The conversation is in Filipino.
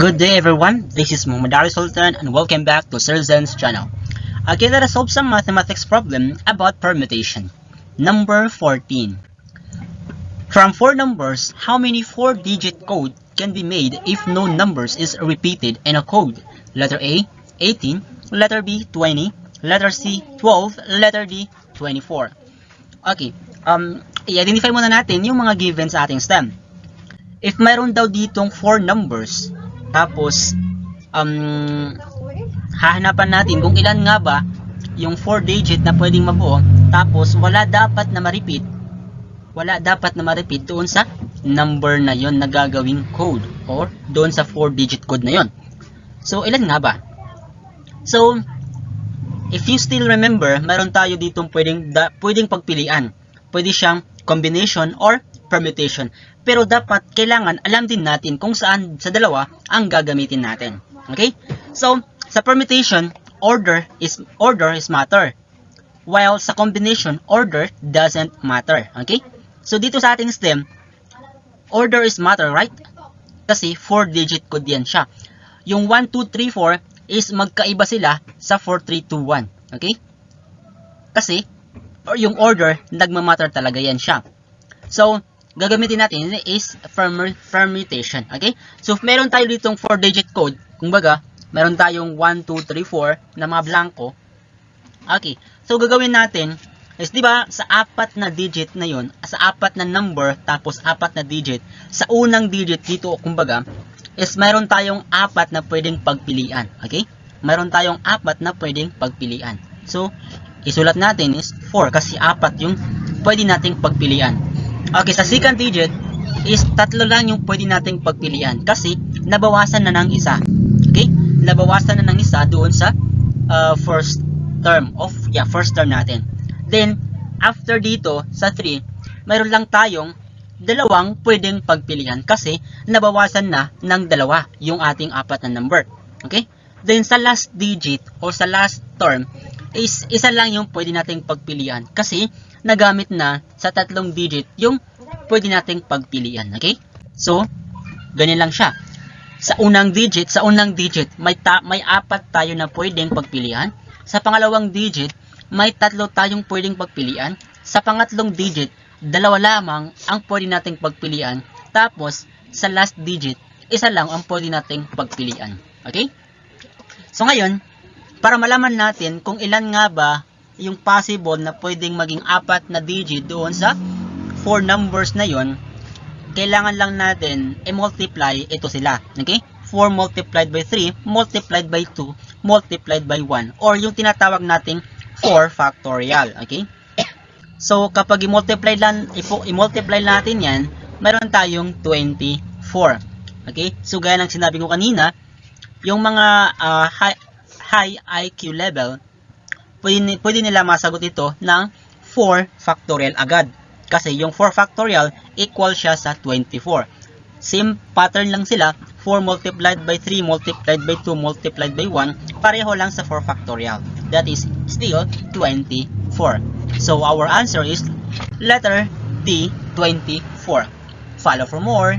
Good day everyone, this is Muhammad Ali Sultan and welcome back to Sir Zen's channel. Again, let us solve some mathematics problem about permutation. Number 14. From 4 numbers, how many 4-digit code can be made if no numbers is repeated in a code? Letter A, 18, letter B, 20, letter C, 12, letter D, 24. Okay, i-identify muna natin yung mga given sa ating STEM. If mayroon daw ditong 4 numbers, tapos hahanapan natin kung ilan nga ba yung 4 digit na pwedeng mabuo, tapos wala dapat na ma-repeat doon sa number na yon na gagawing code or doon sa 4 digit code na yon. So ilan nga ba? So if you still remember, meron tayo ditong pwedeng pagpilian. Pwede siyang combination or permutation. Pero dapat kailangan alam din natin kung saan sa dalawa ang gagamitin natin. Okay? So, sa permutation, order is matter. While sa combination, order doesn't matter. Okay? So, dito sa ating STEM, order is matter, right? Kasi 4-digit code yan siya. Yung 1, 2, 3, 4 is magkaiba sila sa 4, 3, 2, 1. Okay? Kasi, yung order, nagmamatter talaga yan siya. So, gagamitin natin is permutation. Okay? So, if meron tayo ditong 4-digit code, kumbaga, meron tayong 1, 2, 3, 4 na mga blanco. Okay. So, gagawin natin is, di ba, sa 4 na digit na yun, sa 4 na number, tapos 4 na digit, sa unang digit dito, kumbaga, is meron tayong 4 na pwedeng pagpilian. Okay? Meron tayong 4 na pwedeng pagpilian. So, isulat natin is 4 kasi 4 yung pwede nating pagpilian. Okay, sa second digit is 3 lang yung pwede nating pagpilian kasi nabawasan na ng isa. Okay? Nabawasan na ng isa doon sa first term natin. Then, after dito sa 3, mayroon lang tayong dalawang pwedeng pagpilian kasi nabawasan na ng dalawa yung ating 4 na number. Okay? Then, sa last digit o sa last term is isa lang yung pwede nating pagpilian kasi nagamit na sa 3 digit yung pwede nating pagpilian. Okay? So, ganyan lang siya. Sa unang digit, may 4 tayo na pwedeng pagpilian. Sa pangalawang digit, may 3 tayong pwedeng pagpilian. Sa pangatlong digit, 2 lamang ang pwede nating pagpilian. Tapos, sa last digit, isa lang ang pwede nating pagpilian. Okay? So, ngayon, para malaman natin kung ilan nga ba yung possible na pwedeng maging 4 na digit doon sa 4 numbers na yon, kailangan lang natin i-multiply ito sila. Okay? 4 multiplied by 3 multiplied by 2 multiplied by 1, or yung tinatawag nating 4 factorial. Okay? So, kapag i-multiply natin yan, meron tayong 24. Okay? So, gaya ng sinabi ko kanina, yung mga high IQ level, pwede nila masagot ito ng 4 factorial agad. Kasi yung 4 factorial equal siya sa 24. Same pattern lang sila. 4 multiplied by 3 multiplied by 2 multiplied by 1. Pareho lang sa 4 factorial. That is still 24. So our answer is letter D, 24. Follow for more.